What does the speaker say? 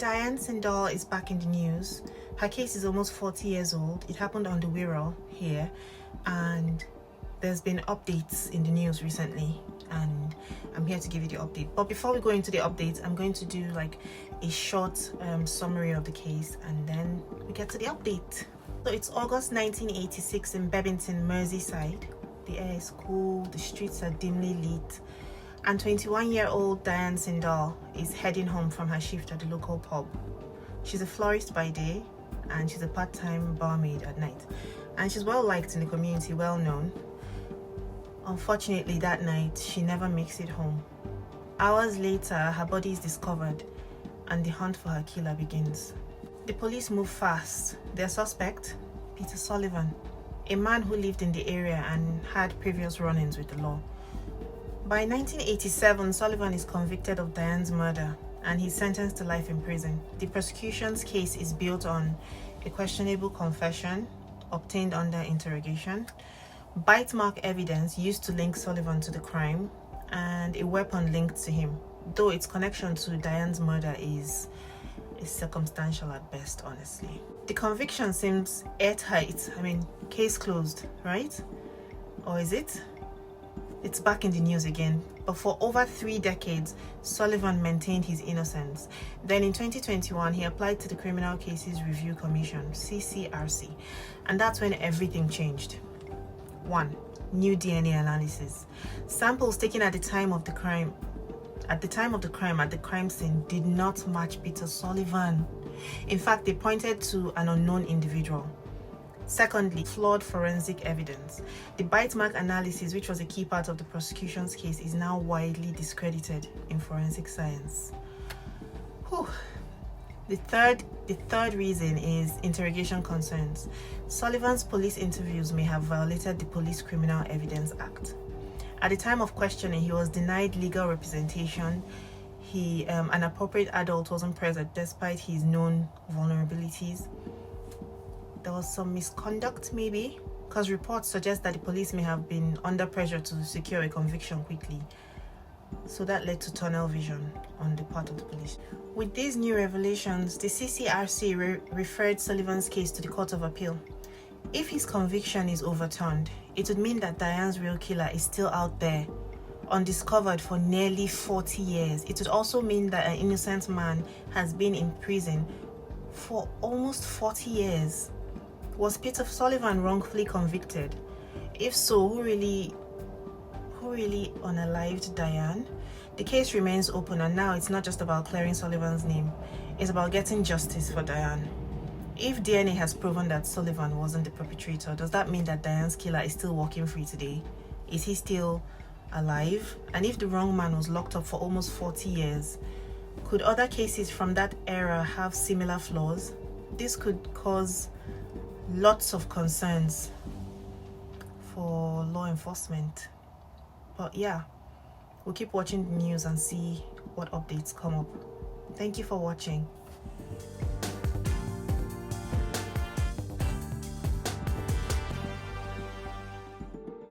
Diane Sindall is back in the news. Her case is almost 40 years old. It happened on the Wirral here, and there's been updates in the news recently, and I'm here to give you the update. But before we go into the updates, I'm going to do like a short summary of the case, and then we get to the update. So it's August 1986 in Bebington, Merseyside. The air is cool, the streets are dimly lit, and 21-year-old Diane Sindall is heading home from her shift at the local pub. She's a florist by day, and she's a part-time barmaid at night. And she's well liked in the community, well known. Unfortunately, that night, she never makes it home. Hours later, her body is discovered, and the hunt for her killer begins. The police move fast. Their suspect, Peter Sullivan, a man who lived in the area and had previous run-ins with the law. By 1987, Sullivan is convicted of Diane's murder, and he's sentenced to life in prison. The prosecution's case is built on a questionable confession obtained under interrogation, bite mark evidence used to link Sullivan to the crime, and a weapon linked to him, though its connection to Diane's murder is circumstantial at best, honestly. The conviction seems airtight. Case closed, right? Or is it? It's back in the news again. But for over 3 decades, Sullivan maintained his innocence. Then in 2021, he applied to the Criminal Cases Review Commission, CCRC, and that's when everything changed. 1. New DNA analysis. Samples taken at the time of the crime at the crime scene did not match Peter Sullivan. In fact, they pointed to an unknown individual. Secondly, flawed forensic evidence. The bite mark analysis, which was a key part of the prosecution's case, is now widely discredited in forensic science. Whew. The third reason is interrogation concerns. Sullivan's police interviews may have violated the Police Criminal Evidence Act. At the time of questioning, he was denied legal representation. An appropriate adult wasn't present despite his known vulnerabilities. There was some misconduct, maybe, because reports suggest that the police may have been under pressure to secure a conviction quickly. So that led to tunnel vision on the part of the police. With these new revelations, the CCRC referred Sullivan's case to the Court of Appeal. If his conviction is overturned, it would mean that Diane's real killer is still out there, undiscovered for nearly 40 years. It would also mean that an innocent man has been in prison for almost 40 years. Was Peter Sullivan wrongfully convicted? If so, who really unalived Diane? The case remains open, and now it's not just about clearing Sullivan's name, it's about getting justice for Diane. If DNA has proven that Sullivan wasn't the perpetrator, does that mean that Diane's killer is still walking free today? Is he still alive? And if the wrong man was locked up for almost 40 years, could other cases from that era have similar flaws? This could cause lots of concerns for law enforcement. But yeah, we'll keep watching the news and see what updates come up. Thank you for watching.